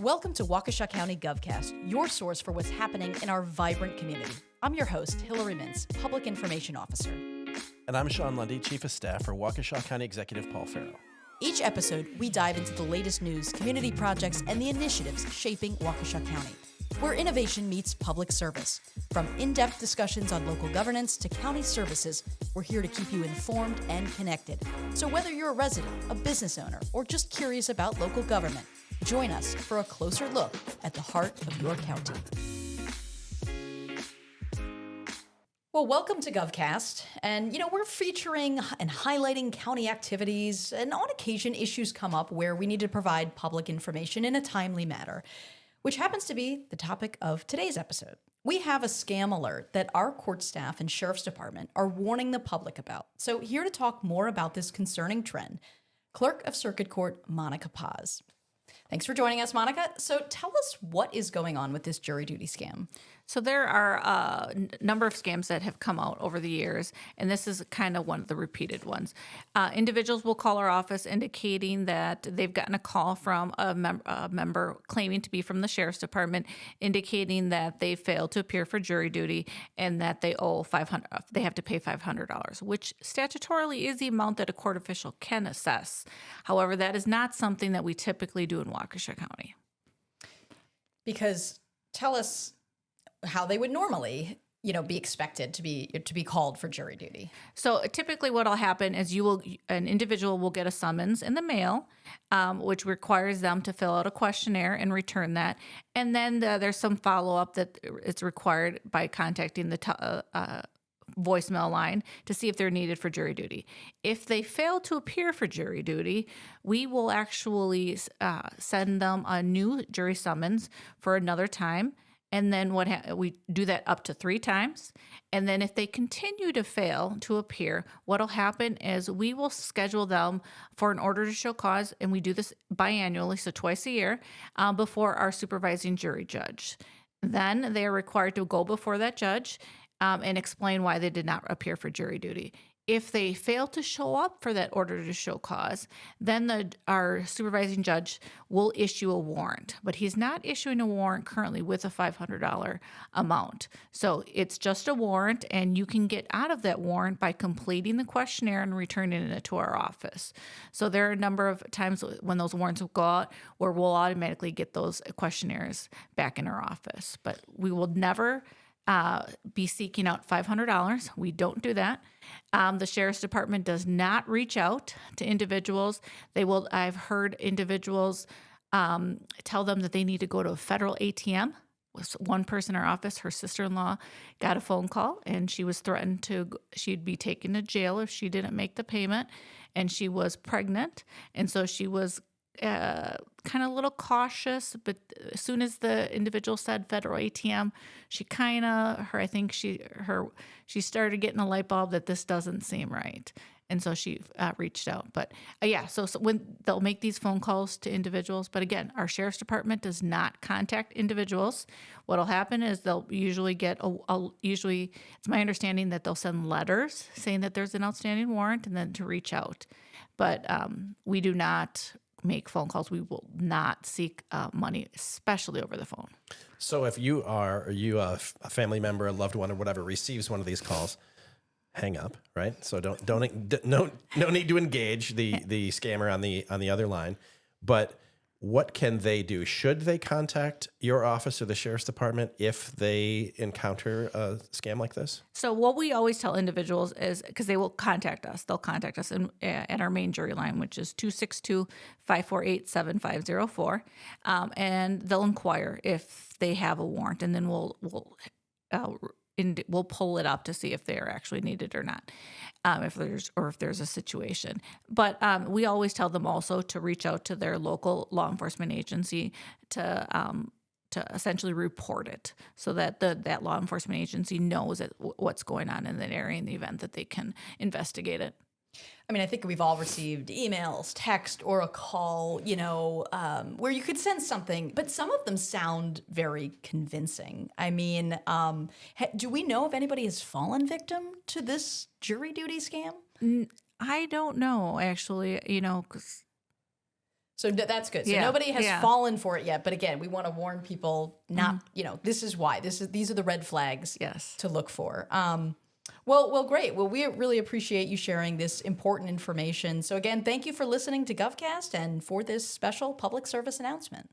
Welcome to Waukesha County GovCast, your source for what's happening in our vibrant community. I'm your host, Hillary Mintz, Public Information Officer. And I'm Sean Lundy, Chief of Staff for Waukesha County Executive Paul Farrow. Each episode, we dive into the latest news, community projects, and the initiatives shaping Waukesha County, where innovation meets public service. From in-depth discussions on local governance to county services, we're here to keep you informed and connected. So whether you're a resident, a business owner, or just curious about local government, join us for a closer look at the heart of your county. Well, welcome to GovCast. And, we're featuring and highlighting county activities, and on occasion, issues come up where we need to provide public information in a timely manner, which happens to be the topic of today's episode. We have a scam alert that our court staff and sheriff's department are warning the public about. So here to talk more about this concerning trend, Clerk of Circuit Court, Monica Paz. Thanks for joining us, Monica. So tell us what is going on with this jury duty scam. So there are a number of scams that have come out over the years, and this is kind of one of the repeated ones. Individuals will call our office indicating that they've gotten a call from a member claiming to be from the sheriff's department, indicating that they failed to appear for jury duty and that they owe they have to pay $500, which statutorily is the amount that a court official can assess. However, that is not something that we typically do in Waukesha County. Because tell us how they would normally, be expected to be called for jury duty. So typically what'll happen is an individual will get a summons in the mail, which requires them to fill out a questionnaire and return that. And then there's some follow-up that it's required by contacting the voicemail line to see if they're needed for jury duty. If they fail to appear for jury duty, we will actually send them a new jury summons for another time. And then we do that up to 3 times. And then if they continue to fail to appear, what'll happen is we will schedule them for an order to show cause, and we do this biannually, so twice a year, before our supervising jury judge. Then they are required to go before that judge and explain why they did not appear for jury duty. If they fail to show up for that order to show cause, then our supervising judge will issue a warrant. But he's not issuing a warrant currently with a $500 amount. So it's just a warrant, and you can get out of that warrant by completing the questionnaire and returning it to our office. So there are a number of times when those warrants will go out where we'll automatically get those questionnaires back in our office. But we will never be seeking out $500. We don't do that. The sheriff's department does not reach out to individuals. I've heard individuals tell them that they need to go to a federal ATM. One person in our office, her sister-in-law, got a phone call, and she was threatened she'd be taken to jail if she didn't make the payment, and she was pregnant, and so she was kind of a little cautious, but as soon as the individual said federal ATM, she started getting a light bulb that this doesn't seem right. And so she reached out. But so when they'll make these phone calls to individuals, but again, our sheriff's department does not contact individuals. What'll happen is they'll usually get usually it's my understanding that they'll send letters saying that there's an outstanding warrant and then to reach out. But we do not make phone calls. We will not seek money, especially over the phone. So if you a family member, a loved one, or whatever receives one of these calls, hang up, right? So no need to engage the scammer on the other line. But what can they do? Should they contact your office or the sheriff's department if they encounter a scam like this? So what we always tell individuals is, because they will contact us, they'll contact us at our main jury line, which is 262-548-7504, and they'll inquire if they have a warrant, and then we'll pull it up to see if they're actually needed or not, if there's a situation. But we always tell them also to reach out to their local law enforcement agency to essentially report it, so that that law enforcement agency knows what's going on in that area in the event that they can investigate it. I mean, I think we've all received emails, text, or a call, where you could send something, but some of them sound very convincing. I mean, do we know if anybody has fallen victim to this jury duty scam? I don't know, actually, 'cause So that's good. So Yeah, nobody has yeah. fallen for it yet. But again, we want to warn people not, this is why. These are the red flags Yes. to look for. Well, great. Well, we really appreciate you sharing this important information. So again, thank you for listening to GovCast and for this special public service announcement.